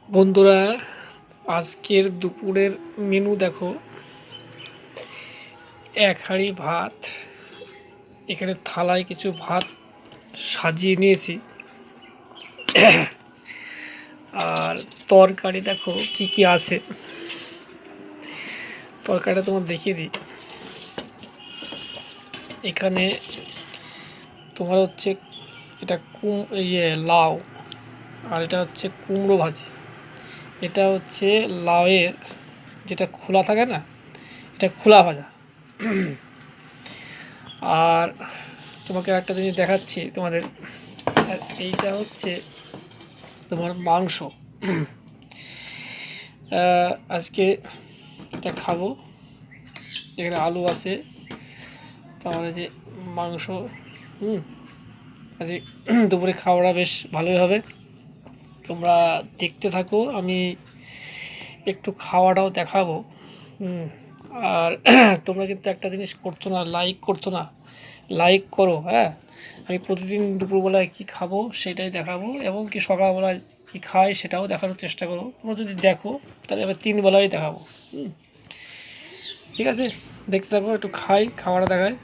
বন্ধুরা, আজকের দুপুরের মেনু দেখো। এক হাঁড়ি ভাত, এখানে থালায় কিছু ভাত সাজিয়ে নিয়েছি। আর তরকারি দেখো কি কি আছে। তরকারিটা তোমার দেখিয়ে দিই। এখানে তোমার হচ্ছে এটা লাউ, আর এটা হচ্ছে কুমড়ো ভাজি। এটা হচ্ছে লাউয়ের যেটা খোলা থাকে না, এটা খোলা ভাজা। আর তোমাকে একটা জিনিস দেখাচ্ছি তোমাদের। আর এইটা হচ্ছে তোমার মাংস। আজকে এটা খাবো। এখানে আলু আছে, তারপরে যে মাংস। আজকে দুপুরে খাওয়াটা বেশ ভালোই হবে। তোমরা দেখতে থাকো, আমি একটু খাওয়াটাও দেখাবো। আর তোমরা কিন্তু একটা জিনিস করছো না, লাইক করছো না। লাইক করো, হ্যাঁ। আমি প্রতিদিন দুপুরবেলায় কী খাবো সেটাই দেখাবো, এবং কি সকালবেলায় কী খাই সেটাও দেখানোর চেষ্টা করো। তোমরা যদি দেখো তাহলে এবার 3 বেলায় দেখাবো। ঠিক আছে, দেখতে থাকো, একটু খাওয়াটা দেখায়।